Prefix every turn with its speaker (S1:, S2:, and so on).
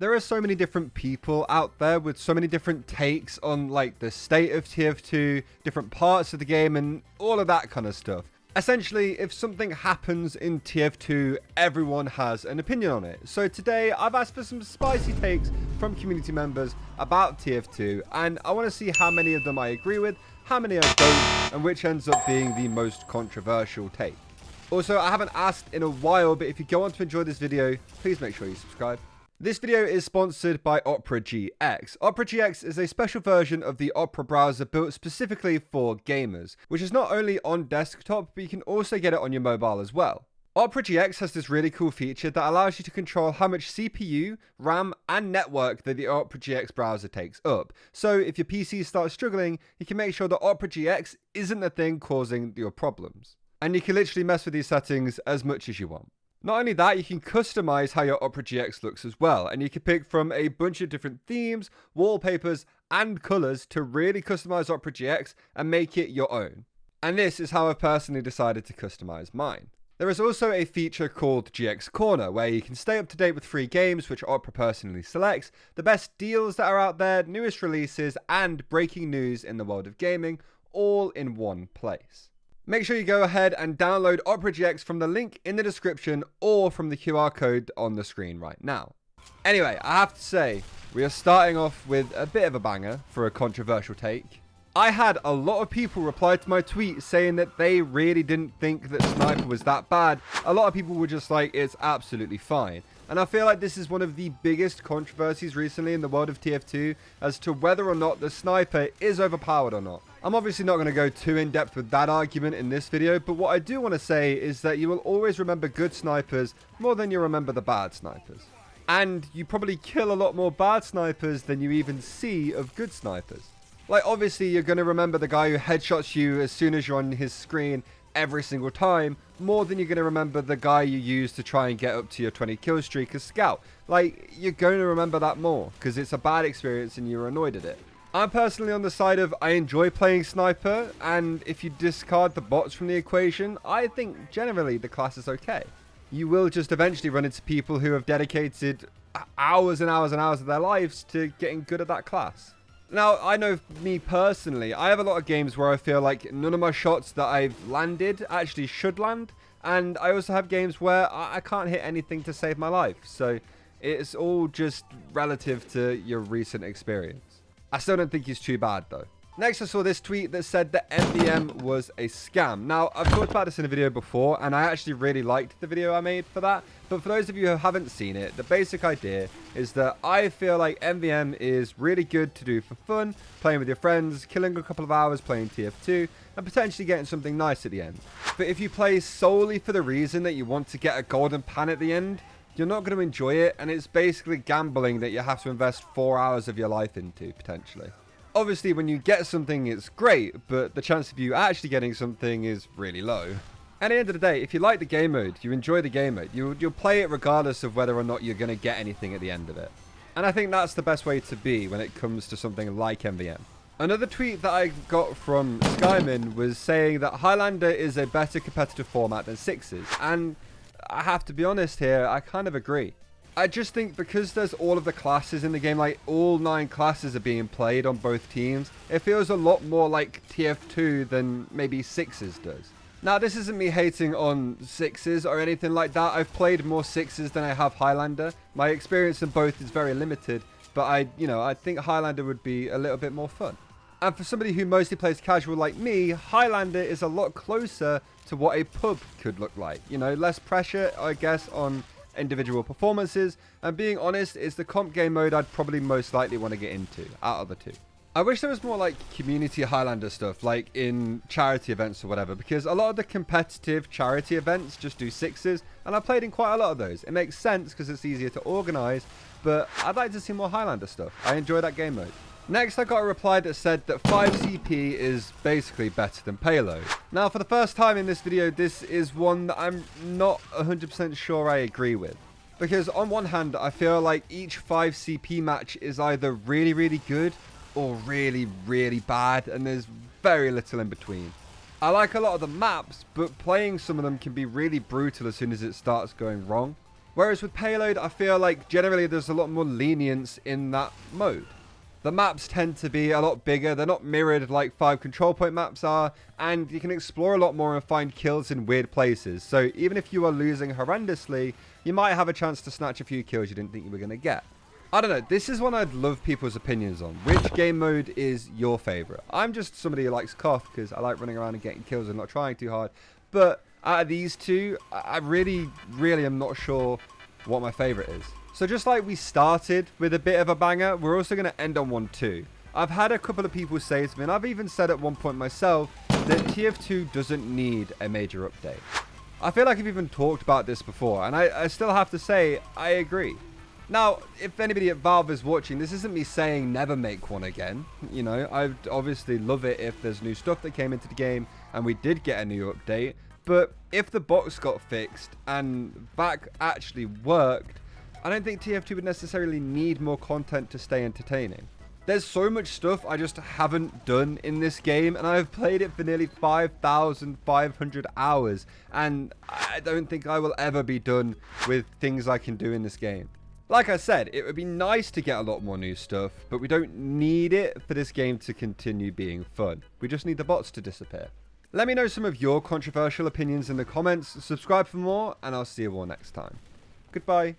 S1: There are so many different people out there with so many different takes on like the state of TF2, different parts of the game, and all of that kind of stuff. Essentially, if something happens in TF2, everyone has an opinion on it. So today, I've asked for some spicy takes from community members about TF2, and I want to see how many of them I agree with, how many I don't, and which ends up being the most controversial take. Also, I haven't asked in a while, but if you go on to enjoy this video, please make sure you subscribe. This video is sponsored by Opera GX. Opera GX is a special version of the Opera browser built specifically for gamers, which is not only on desktop, but you can also get it on your mobile as well. Opera GX has this really cool feature that allows you to control how much CPU, RAM, and network that the Opera GX browser takes up. So if your PC starts struggling, you can make sure that Opera GX isn't the thing causing your problems. And you can literally mess with these settings as much as you want. Not only that, you can customize how your Opera GX looks as well, and you can pick from a bunch of different themes, wallpapers, and colors to really customize Opera GX and make it your own. And this is how I've personally decided to customize mine. There is also a feature called GX Corner, where you can stay up to date with free games, which Opera personally selects, the best deals that are out there, newest releases, and breaking news in the world of gaming, all in one place. Make sure you go ahead and download Opera GX from the link in the description or from the QR code on the screen right now. Anyway, I have to say, we are starting off with a bit of a banger for a controversial take. I had a lot of people reply to my tweet saying that they really didn't think that Sniper was that bad. A lot of people were just like, it's absolutely fine. And I feel like this is one of the biggest controversies recently in the world of TF2 as to whether or not the Sniper is overpowered or not. I'm obviously not going to go too in depth with that argument in this video, but what I do want to say is that you will always remember good snipers more than you remember the bad snipers. And you probably kill a lot more bad snipers than you even see of good snipers. Like, obviously, you're going to remember the guy who headshots you as soon as you're on his screen every single time, more than you're going to remember the guy you use to try and get up to your 20 kill streak as scout. Like, you're going to remember that more, because it's a bad experience and you're annoyed at it. I'm personally on the side of I enjoy playing Sniper, and if you discard the bots from the equation, I think generally the class is okay. You will just eventually run into people who have dedicated hours and hours and hours of their lives to getting good at that class. Now, I know me personally, I have a lot of games where I feel like none of my shots that I've landed actually should land. And I also have games where I can't hit anything to save my life. So it's all just relative to your recent experience. I still don't think he's too bad though. Next, I saw this tweet that said that MVM was a scam. Now, I've talked about this in a video before, and I actually really liked the video I made for that. But for those of you who haven't seen it, the basic idea is that I feel like MVM is really good to do for fun, playing with your friends, killing a couple of hours playing TF2, and potentially getting something nice at the end. But if you play solely for the reason that you want to get a golden pan at the end, you're not going to enjoy it, and it's basically gambling that you have to invest 4 hours of your life into, potentially. Obviously, when you get something, it's great, but the chance of you actually getting something is really low. At the end of the day, if you like the game mode, you enjoy the game mode, you'll play it regardless of whether or not you're going to get anything at the end of it. And I think that's the best way to be when it comes to something like MVM. Another tweet that I got from Skyman was saying that Highlander is a better competitive format than Sixes, and I have to be honest here, I kind of agree. I just think because there's all of the classes in the game, like all 9 classes are being played on both teams, it feels a lot more like TF2 than maybe Sixes does. Now, this isn't me hating on Sixes or anything like that. I've played more Sixes than I have Highlander. My experience in both is very limited, but I think Highlander would be a little bit more fun. And for somebody who mostly plays casual like me, Highlander is a lot closer to what a pub could look like. You know, less pressure, I guess, on individual performances, and being honest, it's the comp game mode I'd probably most likely want to get into out of the two. I wish there was more like community Highlander stuff, like in charity events or whatever, because a lot of the competitive charity events just do Sixes, and I've played in quite a lot of those. It makes sense because it's easier to organize, but I'd like to see more Highlander stuff. I enjoy that game mode. Next, I got a reply that said that 5CP is basically better than Payload. Now, for the first time in this video, this is one that I'm not 100% sure I agree with. Because on one hand, I feel like each 5CP match is either really, really good or really, really bad, and there's very little in between. I like a lot of the maps, but playing some of them can be really brutal as soon as it starts going wrong. Whereas with Payload, I feel like generally there's a lot more lenience in that mode. The maps tend to be a lot bigger, they're not mirrored like 5 control point maps are, and you can explore a lot more and find kills in weird places. So even if you are losing horrendously, you might have a chance to snatch a few kills you didn't think you were going to get. I don't know, this is one I'd love people's opinions on. Which game mode is your favourite? I'm just somebody who likes CoF because I like running around and getting kills and not trying too hard. But out of these two, I really am not sure what my favourite is. So just like we started with a bit of a banger, we're also going to end on one too. I've had a couple of people say to me, and I've even said at one point myself, that TF2 doesn't need a major update. I feel like I've even talked about this before, and I still have to say, I agree. Now, if anybody at Valve is watching, this isn't me saying never make one again. You know, I'd obviously love it if there's new stuff that came into the game, and we did get a new update. But if the box got fixed, and VAC actually worked, I don't think TF2 would necessarily need more content to stay entertaining. There's so much stuff I just haven't done in this game, and I've played it for nearly 5,500 hours, and I don't think I will ever be done with things I can do in this game. Like I said, it would be nice to get a lot more new stuff, but we don't need it for this game to continue being fun. We just need the bots to disappear. Let me know some of your controversial opinions in the comments, subscribe for more, and I'll see you all next time. Goodbye.